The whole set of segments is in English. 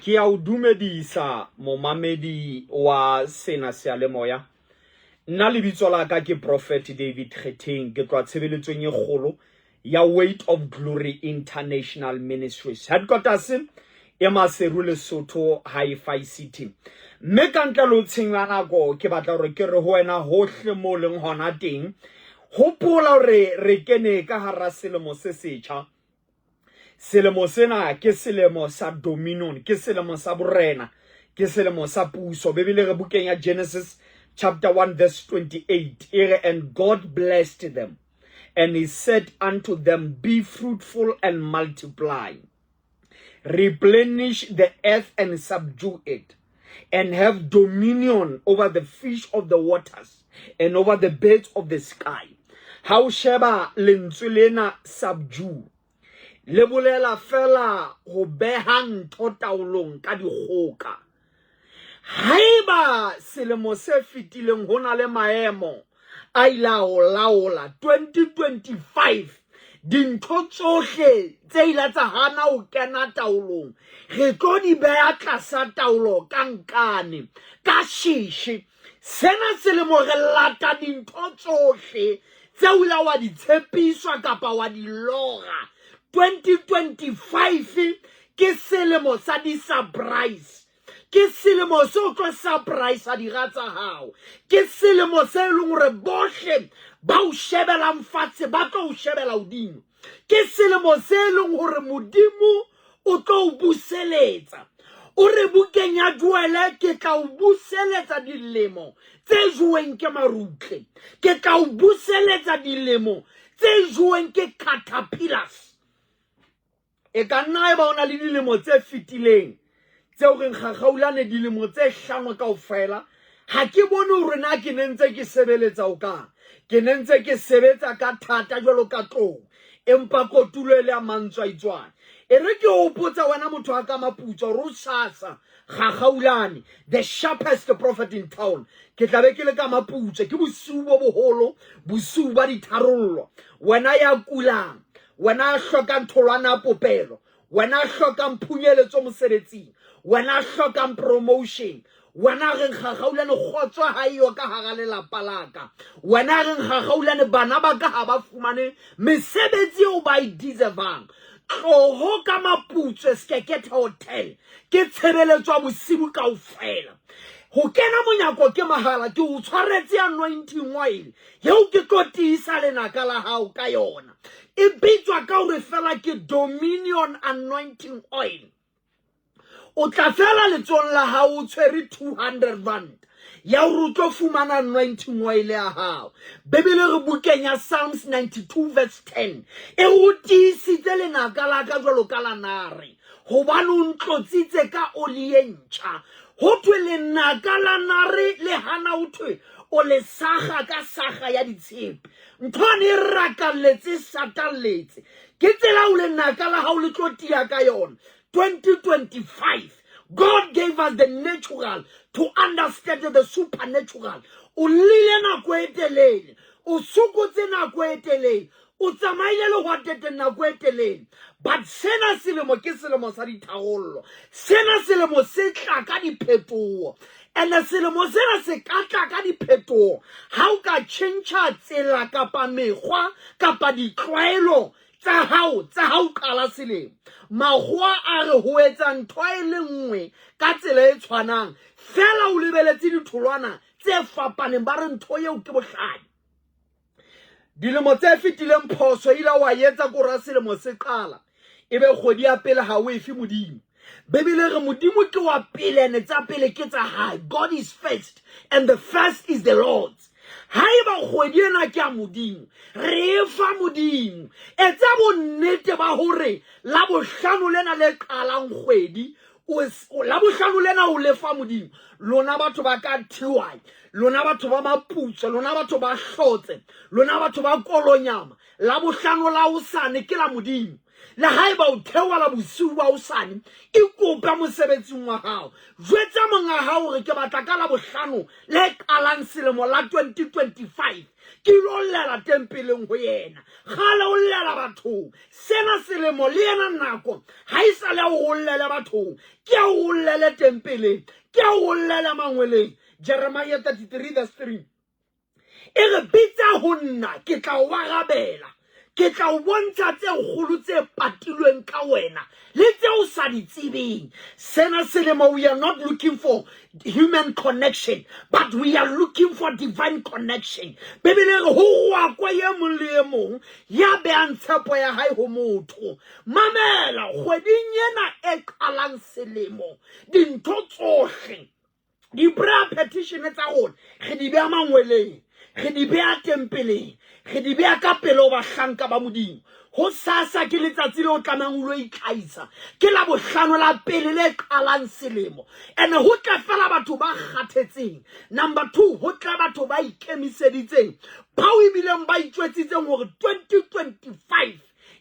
Ki a o dumedisa momamedi wa sena sealemoya. Nna lebitso la ka ke Prophet David Kgetheng ke tloa tshebeletsong e kgolo ya Weight of Glory International Ministries. Headquarters e Maseru Lesotho Hi-Fi City. Mme ka ntle le tshenyo nako ke batla hore ke re ho wena hohle mo leng hona teng. Hopola hore re kene ka hara selemo se setjha. Selemo sena ke selemo sa dominion, ke selemo sa borena, ke selemo sa puso. Bebele re bukeng ya Genesis chapter 1 verse 28. And God blessed them, and he said unto them, be fruitful and multiply, replenish the earth and subdue it, and have dominion over the fish of the waters and over the birds of the sky. How sheba lentswe lena subdue le bolela fela ho beha ntho taolong ka dikgoka. Haeba selemo se fetileng hona le maemo a ila ho laola 2025 dintho tsohle tse ila tsa hana ho kena taolong, re tlo di beha tlasa taolo ka nkane ka shishi. Sena selemo re lata dintho tsohle tse ila wa di tshepiswa kapa wa di lora. 2025 ke selemo sa di surprise, ke selemo se o tlo surprise a di ratsa hao, ke selemo se leng hore bohle ba o shebela mfatshe ba tlo o shebela hodimo, ke selemo se leng hore modimo o tlo o buseletsa. O re bukeng ya Joele ke tla o buseletsa dilemo tse joweng ke marutle, ke tla o buseletsa dilemo tse joweng ke caterpillars. E ka nna e ba ona le dilemo tse fetileng tseo re nkgakgaulane dilemo tse hlano kaofela. Ha ke bone hore na ke nentse ke sebeletsa o ka, ke nentse ke sebetsa ka thata jwalo ka tlou, empa kotulo le a mantswa itswana. E re ke hopotsa wena motho a ka Maputso hore o sasa Kgakgaulane, the sharpest prophet in town, ke tlabe ke le ka Maputso, ke bosiu bo boholo, bosiu ba ditharollo. Wena ya kulang, wena hlokang tholwana popelo, wena hlokang phunyeletso mosebetsing, wena hlokang promotion, wena re Kgakgaulane kgotswa ha iyo ka hara lelapa laka, wena re Kgakgaulane bana ba ka ha ba fumane mesebetsi eo ba e deservang. Tloho ka Maputso Skeket Hotel ke tshebeletswa bosibu kaofela. Ho kena monyako ke mahala, ke o tshwaretse anointing oil yeo ke tlo tiisa lenaka la hao ka yona. E bitswa ka hore fela ke dominion anointing oil. O tla fela letsong la hao o tshwere 200 rand ya hore o tlo fumana anointing oil ya hao. Bebele re bukeng ya Psalms 92 verse 10 e o tiisitse lenaka la ka jwalo ka lanare, hobane o ntlotsitse ka oli e ntjha. Ho thwe lenaka la nare le hana ho thwe o le saga ka saga ya ditshepe, nthwane e rakalletse satalletse. Ke tsela o lenaka la hao le tlo tia ka yona. 2025 God gave us the natural to understand the supernatural. O lile nako e telele, o sokotse nako e telele, o tsamaile le ho tete nako e telele. But sena selemo ke selemo sa ditharollo, sena selemo se tla ka diphetoho, and selemo sena se ka tla ka diphetoho ha o ka tjhentjha tsela kapa mekgwa kapa ditlwaelo tsa hao qala selemo. Mahwa a re ho etsa ntho e le nngwe ka tsela e tshwanang, fela o lebeletse ditholwana tse fapaneng, ba re ntho eo ke bohlale. Dilemo tse fetileng phoso ila wa etsa kora selemo se qala, ebe kgwedi ya pele ha o efe modimo. Bebele re modimo ke wa pele, ne tsa pele ke tsa hae. God is first and the first is the Lord's. Haeba kgwedi ena ke ya modimo, re fa modimo. Etsa bonnete ba hore la bohlano lena le qalang kgwedi, la bohlano lena o lefa modimo. Lona batho ba ka Tiwai, lona batho ba Maputso, lona batho ba Hlotse, lona batho ba Kolonyama, la bohlano la hosane ke la modimo. Le haeba o thewa la bosiu ba hosane, ikopa mosebetsing wa hao. Jwetsa monga hao hore ke batla ka la bohlano le qalang selemo la 2025 ke lo llela tempeleng ho yena gale o llela bathong sena selemo le yena nako ha isa le o llela bathong ke o llele tempeleng ke o llele mangweleng Jeremiah 33:3 e re bitsa ho nna ke tla o arabela ke tla o bontsha tse kgolo tse patilweng ka wena le tse o sa di tsebeng sena selemo we are not looking for human connection but we are looking for divine connection bebele re ho wa kwa ye mong le ye mong ya beang tshepo ya hae ho motho mamela kgweding ena e qalang selemo dintho tsohle di prayer petition tsa rona re di beha mangweleng re di beha tempeleng re di beha ka pele ba hlanka ba modimo ho sasa ke letsatsi le o tlamang o lo itlhaisa ke la bohlano la pele le qalang selemo ene ho tla fela batho ba kgathetseng number 2 ho tla batho ba ikemiseditseng ba o ibileng ba itjwetsitseng hore 2025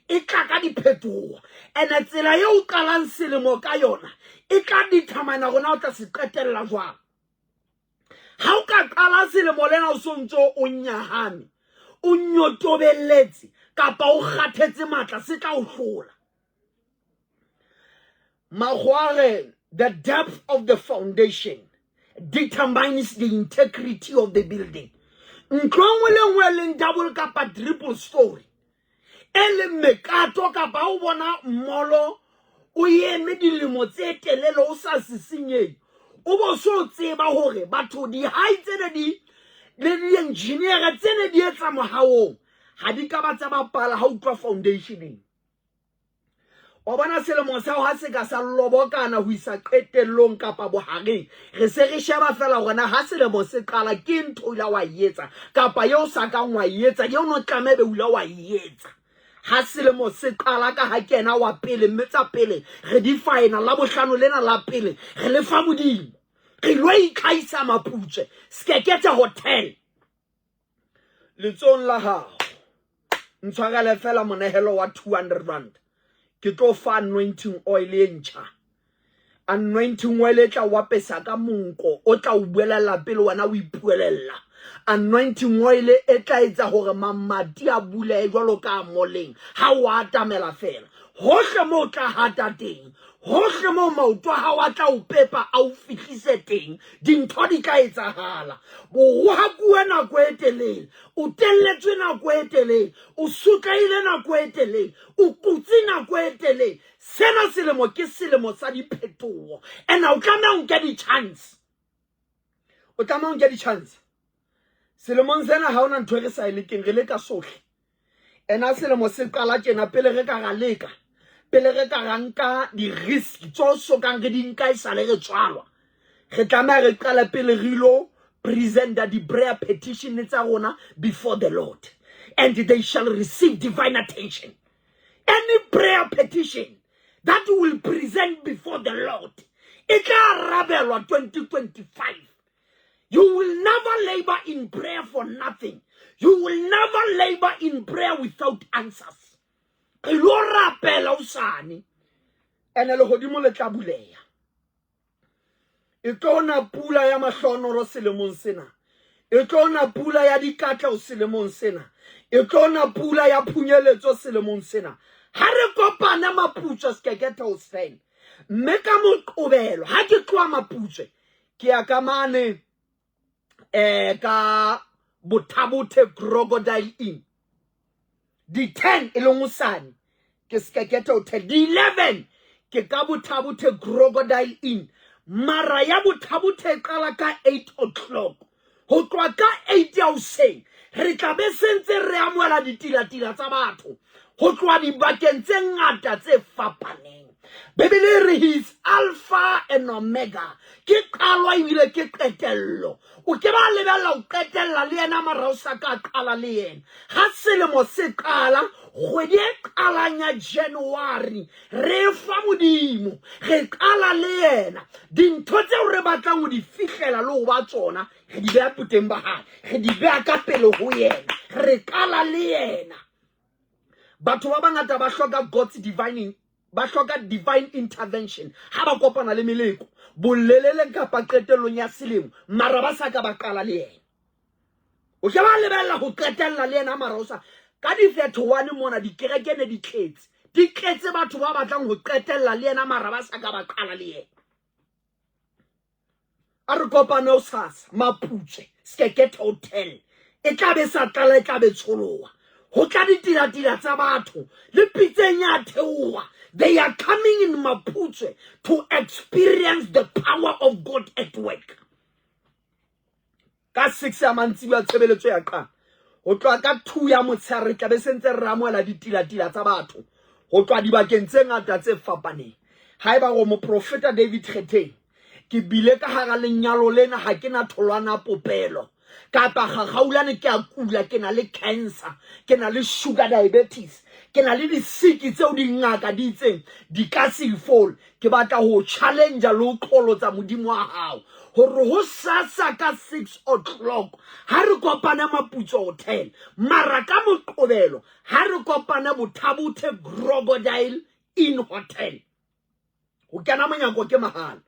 e tla ka diphetogo ene tsela ye o qalang selemo ka yona e tla dithamana rona o tla se qetella jwang ha o ka qala selemo lena o sontso o nyahame o nyotobelletse kapa o kgathetse matla se tla o hlola magware the depth of the foundation determines the integrity of the building ntlongwe le ngwe le double kapa triple story ele mekato kapa o bona mmolo o yeme dilemo tse telele o sa sisinyeng o bo so tseba hore batho di haitse le di-engineer tsene di etsa mohaong ha di ka ba tsa bapala ha utlwa foundationeng o bona selemo sa ho ha se ka sa lobokana ho isa qetellong kapa bohareng re se re sheba fela rona ha selemo se qala ke ntho ila wa yetsa kapa yo sa ka ngwa yetsa yo no tlamebe ula wa yetsa ha selemo se qala ka ha kena wa pele metsa pele re di final la bohlano lena la pele re le fa modimo re lo ikhaisa maputse skekete hotel letsong la hao ntshwagale fela monehelo wa 200 rand ke tlo fa anointing oil e ntjha anointing oil e tla wapesa ka monko o tla o buelela pele wena o ipuelella anointing oil e tla etsa hore mamati a bule jwalo ka moleng ha o atamela fela hohle mo tla hata teng hohle mo maoto ha wa tla o pepa a o fihlise teng dintho di ka etsahala bo ha bua na go etelele o telletswe na go etelele o sutlaile na go etelele o kutsi na go etelele sena selemo ke selemo sa diphetogo ena o tla mang ke di chance o tla mang ke di chance selemong sena ha ona ntho re sa ile keng re le ka sohle ena selemo se qala tjena pele re ka ga leka pele re ka ranka di risk tso so kang re di nka isale re tswalwa re tlamela re qala pele re lo present the prayer petition tsa rona before the Lord and they shall receive divine attention any prayer petition that will present before the Lord it tla rabelwa 2025 you will never labor in prayer for nothing you will never labor in prayer without answers ke lo rapela usane ene le godimo le tla buleya e tona pula ya mahlonoro selemong sena e tona pula ya dikatla o selemong sena e tona pula ya phunyeletso selemong sena ha re kopana maputso skeketha o stand mme ka moqobelo ha ke tloa maputso ke ya ka mane ka Bothabothe Crocodile Inn di 10 e lengosane ke skekete hotel di 11 ke ka Bothabothe Crocodile Inn mara ya Bothabothe qala ka 8 o'clock ho tloa ka 8 ya hoseng re tla be sentse re amoela ditila tsa batho ho tloa dibakeng tse ngata tse fapaneng Bebele re is Alpha and Omega ke qalwa ibile ke qetello o ke ba lebella o qetella le yena marao sa ka qala le yena ha selemo se qala kgwedi e qalanya January re fa modimo re qala le yena dintho tseo re batlang ho di fihlela le ho ba tsona re di beha puteng ba hae re di beha ka pele ho yena re qala le yena batho ba bangata ba hloka God's divine intervention ha ba kopana le meleko bolelele kapa qetellong ya selemo mara ba sa ka ba qala le yena o ke ba lebella go qetella le ena mara o sa ka di 31 mona di kereke ne di tletse batho ba batlang go qetella le ena mara ba sa ka ba qala le yena a re kopane o sasa Mapuche Skeket Hotel e tla be sa tlala e tla be tsholowa go tla ditira tsa batho le pitseng ya theowa. They are coming in Mapuche to experience the power of God at work. Ka 6 ya mantsiba tshebeletso ya qa go tloa ka 2 ya motshare tla be sentse re ramoela ditila tsa batho go tloa dibakeng tse ngata tse fapaneng. Haeba go mo profeta David Kgeteng ke bile ka hara lenyalo lena ha ke na tholwana popelo kapa gagaulane ke a kula ke na le cancer ke na le sugar diabetes ke na le disiki tseo di ngaka di itseng di ka se fall ke batla go challenge le go tlolotsa modimo wa hao gore ho sasa ka 6 o'clock ha re kopana Maputso Hotel mara ka moqobelo ha re kopana Bothabuthe Crocodile Inn Hotel o kana monyako ke mahala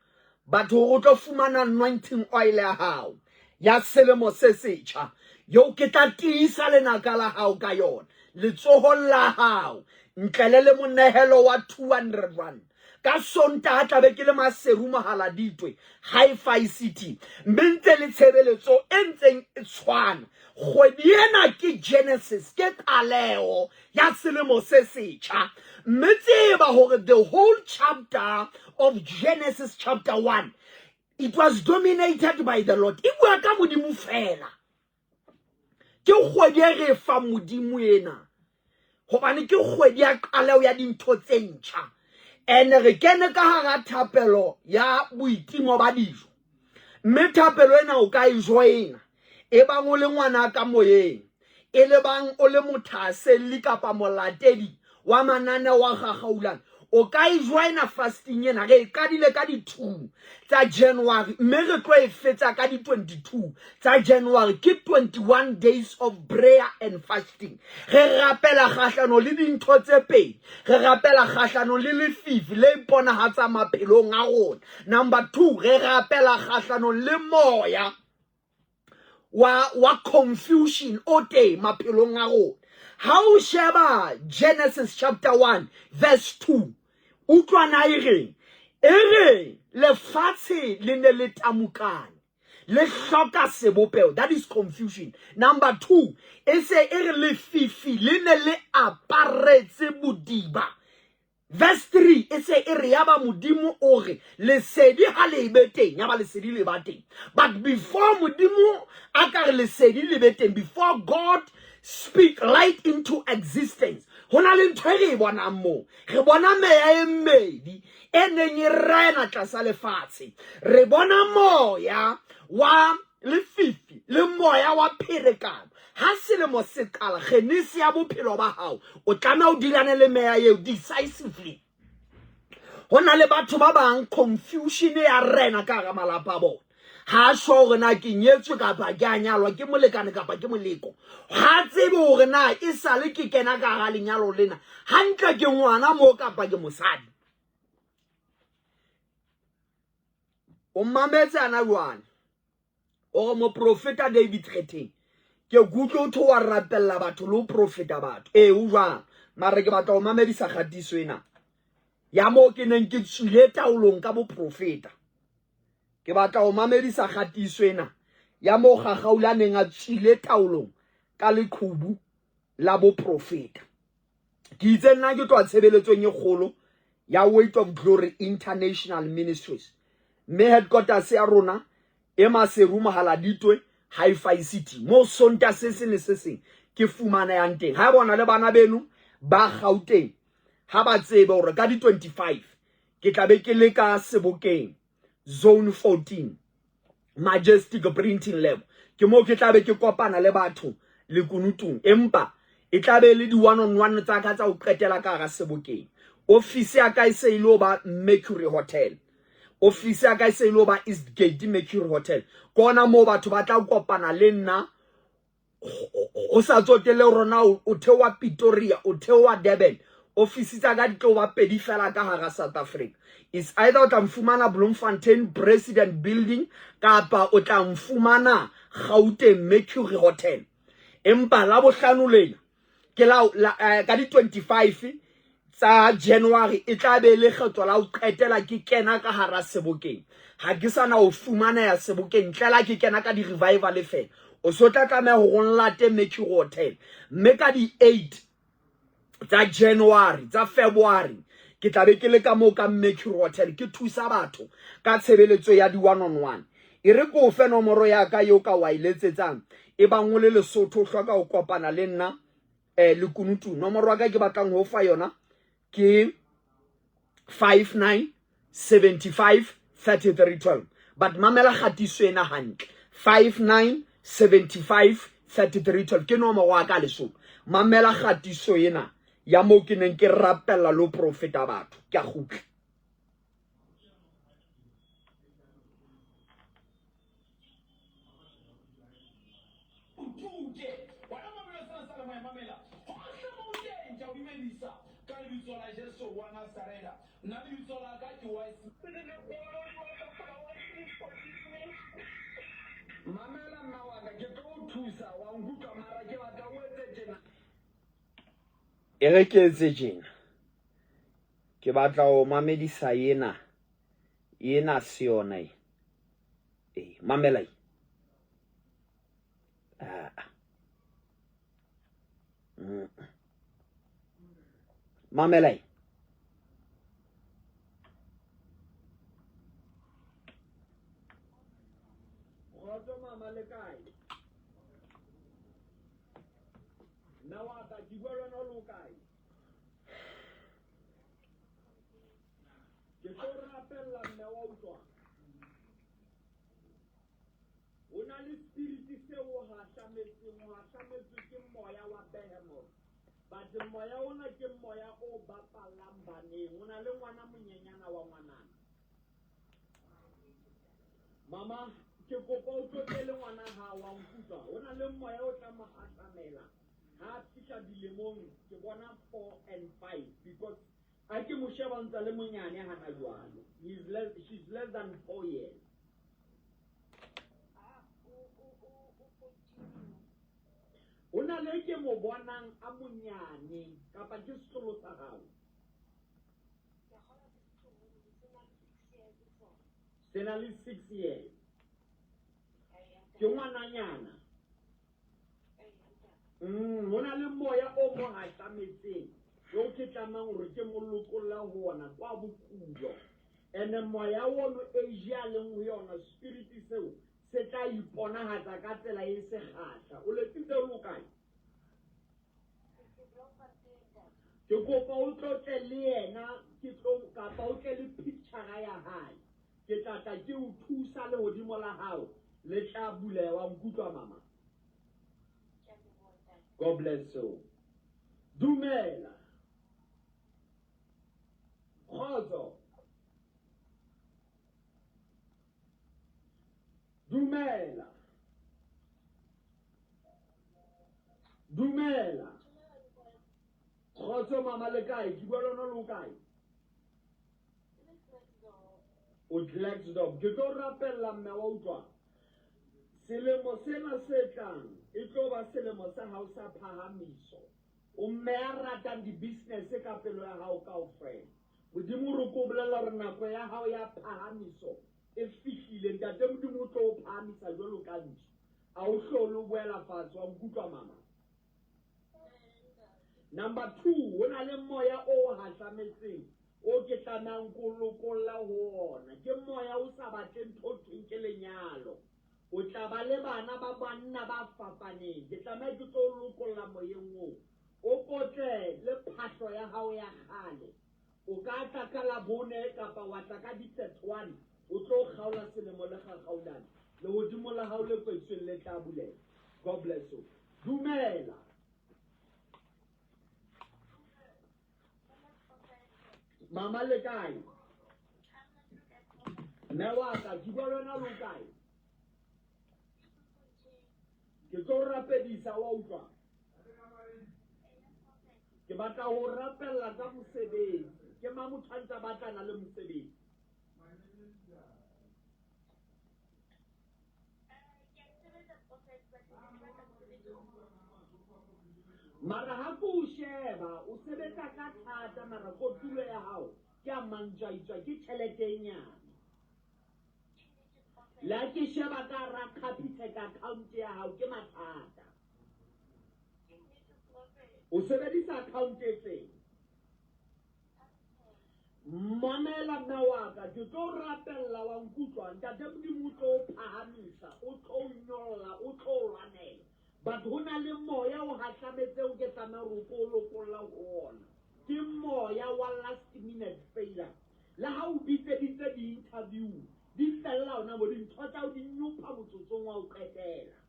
batho go tlo fumana anointing oil ya hao ya selemo se setjha yo ke tla tiisa lenaka la hao ka yona letsoho la hao ntlele le monehelo wa 200 rand ka sonta tla be ke le maseru mahala ditwe Hi-Fi City mente le tshebeletso e ntseng e tshwana kgwedi ena ke Genesis ke qaleo ya selemo se setjha mme tseba hore the whole chapter of Genesis chapter 1 it was dominated by the Lord. Ibua ka modimo fela. Ke kgwedi e re fa modimo ena. Hobane ke kgwedi ya qaleo ya dintho tse ntjha. Ene re kene ka hara thapelo ya boitimo ba dijo. Mme thapelo ena o ka e joina. E bang o le ngwana ka moyeng. E le bang o le mothaseli kapa molatedi wa manane wa gagaulana. O ka e joina fasting ena re qadile ka di 2 tsa January mme re tlo e fetsa ka di 22 tsa January ke 21 days of prayer and fasting. Re rapela kgahlano le dintho tse pedi re rapela kgahlano le lefifi le iponahatsa maphelong a rona. Number 2 re rapela kgahlano le moya wa confusion o te maphelong a rona. How sheba Genesis chapter 1 verse 2 utlwana ere lefatshe le ne le tamukane le hloka sebopeo that is confusion. Number 2 ese ere lefifi le ne le aparetse bodiba. Verse 3 ese ere yaba modimo ore lesedi ha le beteng yaba lesedi le bateng. But before modimo akare lesedi le beteng, before God speak light into existence, hona le ntho re bona mo re bona meya e mmedi eneng e rena tlasa lefatshe. Re bona moya wa lefifi le moya wa pherekano. Ha selemo se qala kgenisi ya bophelo ba hao o tlamela o dilane le meya eo decisively. Hona le batho ba bang confusion ya rena ka ga malapa bona. Ha sho gore na ke nyetswe kapa ke a nyalwa ke molekane kapa ke moleko. Ha tsebe gore na e sale ke kena ka ga lenyalo lena hantle ke ngwana mo kapa ke mosadi. O mametse ana jwane o mo profeta David Kgeteng ke gutlo tho wa rapella batho lo profeta batho o jwang mara ke batla o mamedisa gatiso ena ya mo ke neng ke tsile taolong ka bo profeta. Ke batla o mamedisa gatiso ena ya mo gagaulaneng a tsile taolong ka leqhubu la bo profeta. Ke itse nna ke twa tshebeletsong e kgolo ya Weight of Glory International Ministries me headquarters ya rona e maseru mahala ditwe Hi-Fi City mo sonta se se ne se seng ke fumana yang teng. Ha bona le bana benu ba Gauteng ha ba tsebe hore ka di 25 ke tla be ke le ka Sebokeng Zone 14 Majestic Printing Lab ke mo ke tla be ke kopana le batho le kunutung empa e tla be le di one-on-one tsa ka tsa o qetela ka ga Sebokeng. Office ya ka e se ilo ba Mercury Hotel, office ya ka e se ilo ba Eastgate Mercury Hotel. Kona mo batho ba tla kopana le nna o sa tsotele rona o thewa Pretoria o thewa Durban office tsa ka di tlo ba pedi fela ka hara South Africa. Is either o tla mfumana Bloemfontein President Building kapa o tla mfumana Gauteng Mercury Hotel. Empa la bohlano lena ke ka di 25 tsa January e tla be le kgetlo la ho qetela ke kena ka hara Sebokeng. Ha ke sana o fumana ya Sebokeng tlela ke kena ka di revival fela. O so tla tlameha ho ronlate Mercury Hotel. Mme ka di 8 tsa January tsa February ke tla be ke le ka mo ka Mercury Hotel ke thusa batho ka tshebeletso ya di one on one. E re ko fe nomoro ya ka yo ka wa iletsetsang e ba ngole Lesotho o hloka ho kopana le nna le kunutu. Nomoro ya ka ke batlang ho fa yona ke 59 75 3312. But mamela khatiso ena hantle 59 75 3312 ke nomoro wa ka Lesotho. Mamela khatiso ena ya mo ke neng ke rapella lo profeta batho ke a gutla. Mamela mawaka ke tlo thusa wa ngutwa mara ke batla o etse tjena. E re ke etse tjena. Ke batla o mamedisa yena se yona e. Mamela Mamela mama le kae na wa ta di bua no lo kae ke tlo rapella mme wa utlwa ona le spirit se o ha shametse ke moya wa behemo but moya ona ke moya o bapalang baneng ona le ngwana monyenyana wa ngwanana mama ke kopa o tlotele ngwana ha wa nkutwa ona le moya o tla mahatamela ha tsika dilemong ke bona 4 and 5 because a ke mo sheba ntse le monyane ha na jwalo she's less than 4 years ona le ke mo bonang a monyane kapa ke setlo sa hao sena le 6 years ke ngwananyana ona le moya o mo hatametseng yo ke tlamang hore ke molokolla ho ona kwa bokulo ene moya wono Asia le ho yona spirit seo se tla iponahatsa ka tsela e se kgatla o le tse lokae ke kopa o tlotle le yena ke tlo kapa o tle le picture ya hae ke tla ke o thusa le hodimo la hao le tla bulewa wa nkutwa mama God bless you dumela khozo dumela khozo mama le kae ke bua lona lo kae o Blacksdorp ke tlo rapella mme wa utlwa selemo sena se tlang e tlo ba selemo sa hao sa phahamiso o mme a ratang di business ka pelo ya hao kaofela modimo re ko bolela re nako ya hao ya phahamiso e fihlile ntate modimo o tlo phahamisa jwalo ka ntse a o hlolo boela fatshe wa nkutwa mama number 2 hona le moya o hatlametseng o ke tlanang kolokolla ho ona ke moya o sa batle ntho ke lenyalo o tla ba le bana ba banna ba fapaneng ke tlamela ke tlo lokolla moyeng o kotle le phahlo ya hao ya khale o ka tla ka la bone kapa wa tla ka di 31 o tlo kgaola selemo le gagaulana le hodimo la hao le kwetsweng le tla bulela God bless you dumela mama le kae nna wa ka ke bua lona lo kae ke tlo rapedisa wa utlwa ke batla ho rapella ka mosebetsi ke mamutshwantsa batlana le mosebetsi mara ha ko sheba o sebetsa ka thata mara kotulo ya hao ke a mantjaitswa ke tjhelete e nyane la ke sheba ka ra capitec account ya hao ke mathata o sebedisa account e feng mamela mme wa ka ke tlo rapella wa nkutlwa ntate modimo o tlo phahamisa o tlo nyolla o tlo lwanela but hona le moya o hatlametseng ke tsamaya rokolokolla ho ona ke moya wa last minute failure la ha o bitseditse di-interview di fella ona bo dintho tsa o di nyopha motsotsong wa o qetela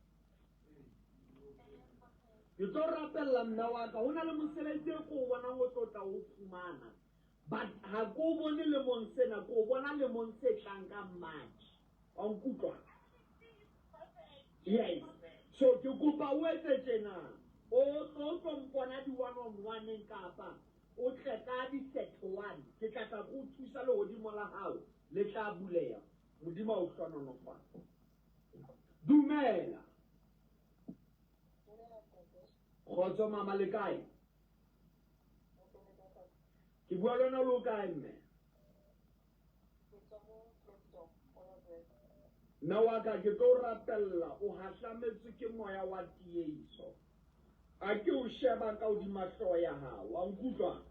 ke tlo rapella mme wa ka hona le mosebetsi e ko o bonang o tlo tla o fumana but ha ko bone le mong sena ko bona le mong se tlang ka match wa nkutlwa yes so ke kopa o etse tjena o tlo mpona di one on one kapa o tle ka di set one ke tla ka go thusa le hodimo la hao le tla buleya modimo o tsona no fa dumela khotso mama le kae ke bua lona lo kae mme na wa ka ke tlo rapella o hatlametse ke moya wa tieso a ke o sheba ka hodima hloho ya hao wa nkutlwa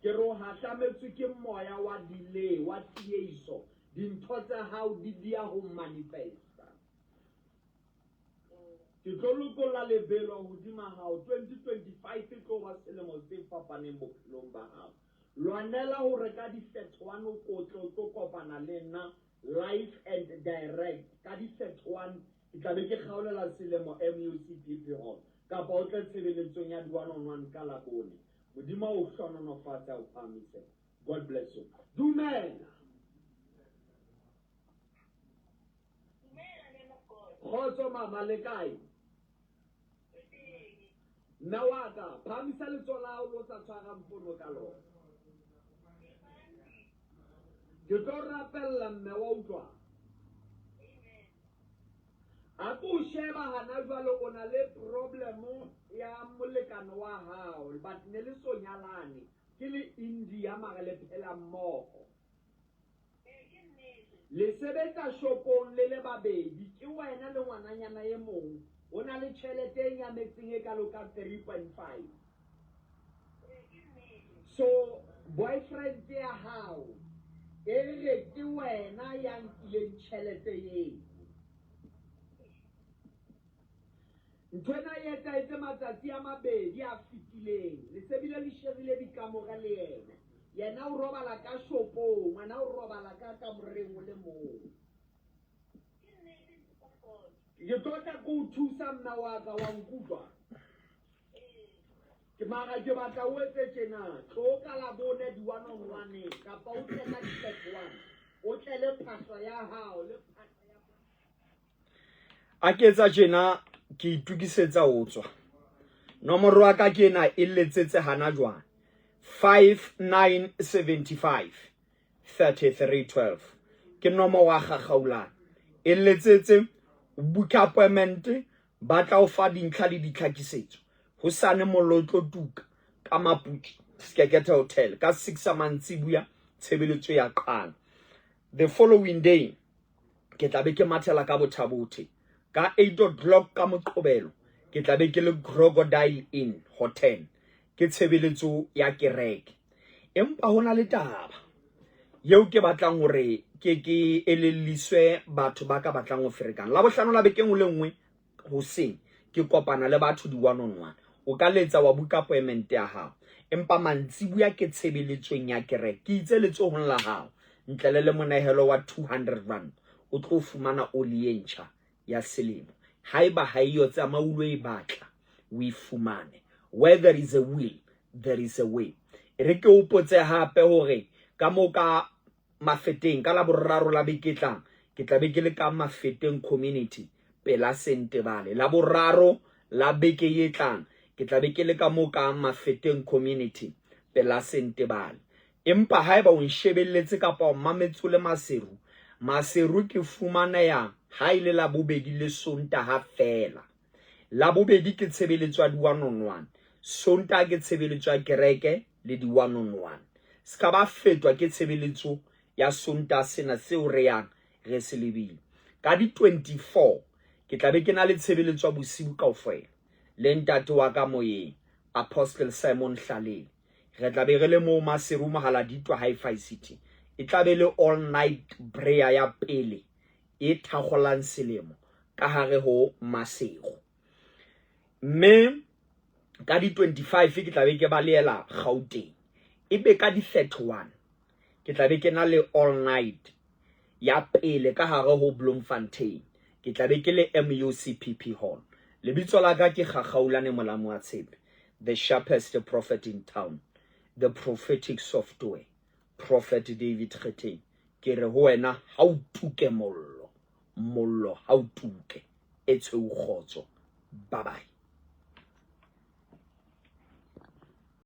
ke ro hatlametse ke moya wa delay wa tieso dintho tsa hao di dia ho manifesta ke tlo lokolla lebelo hodima hao 2025 ke tlo ba selemo se fapaneng bophelong ba hao lwanela hore ka di set one o tlo kopana le nna live and direct ka di set one ke tla be ke kgaolela selemo MUCPP hall kapa o tle tshebeletsong ya di one on one ka labone modimo o hlononofatsa o phamise God bless you dumela khotso mama le kae nna wa ka phamisa letso la o lo sa tshwara mpono ka lona ke tlo rapella mme wa utlwa a ko sheba hana jwale o na le problem ya molekano wa hao but ne le so nyalane ke le India mara le phela mmogo le sebetsa shopong le babedi ke wena le ngwananyana ye mong o na le tšhelete e nyametseng e kalo ka 3.5 so boyfriend ya hao e re ke wena ya nkileng tšhelete eo ntwena e etaetse matsatsi a mabedi a fitileng le sebile le shebile dikamora le yena o robala ka shopong ngwana o robala ka kamoreng o le mong ke tlotla go thusa mna wa ka wa nkutlwa ke mara ke batla o etse tjena tlo ka la bone di one on one kapa o tsena di set one o tlele phahla ya hao le phahla ya a ke etsa tjena ke itukisetsa ho tswa nomoro wa ka ke ena e letsetse hana jwana 5975 3312 ke nomoro wa gagaulana e letsetse book appointment ba tla o fa dintlha le ditlhakisetso ho sane molotlo tuka ka Maputi Skegeta Hotel ka 6 mantsibuya tshebeletso ya qala the following day ke tla be ke mathela ka bothabothe ka 8 o'clock ka Moqobelo ke tla be ke le Crocodile Inn Hotel ke tshebeletso ya kereke empa hona le taba yeo ke batlang hore ke elelliswe batho ba ka batlang ho ferekana la bohlano la bekeng o le nngwe ho seng ke kopana le batho di one on one o ka letsa wa book appointment ya hao empa mantsibuya ke tshebeletsong ya kereke ke itse letsohong la hao ntle le monehelo wa 200 rand o tlo fumana oli entsha ya selemo haiba haiyo tsa maulo e batla o ifumane where there is a will there is a way re ke o potse hape hore ka moka mafeteng ka la boraro la beketlang ke tla be ke le ka mafeteng community pela Sentebale la boraro la beke ye tlang ke tla be ke le ka mo ka Mafeteng community pela Sentebale. Empa haeba o nshebelletse kapa o mametse le Maseru ke fumana ya ha ile la bobedi le Sontaha fela. La bobedi ke tshebeletso ya di-1-on-1, Sontaha ke tshebeletso ya kereke le di-1-on-1. Ska ba fetwa ke tshebeletso ya Sontaha sena seo re yang re se lebile. Ka di 24 ke tla be ke na le tshebeletso ya bosibu kaofela le ntate wa ka moyeng Apostle Simon Hlalele. Re tla be re le mo Maseru Mahaladitwe Hi-Fi City. E tla be le all night prayer ya pele e thakgolang selemo ka hare ho Maseru. Mme ka di 25 ke tla be ke baleela Gauteng. Ebe ka di 31 ke tla be ke na le all night ya pele ka hare ho Bloemfontein. Ke tla be ke le MUCPP Hall. Lebitso la ka ke Gagaulane Molamo wa Tshepe, the sharpest prophet in town, the prophetic software, Prophet David Kgeteng. Ke re ho wena ha o tuke mollo ha o tuke. Etse o kgotso. Bye bye.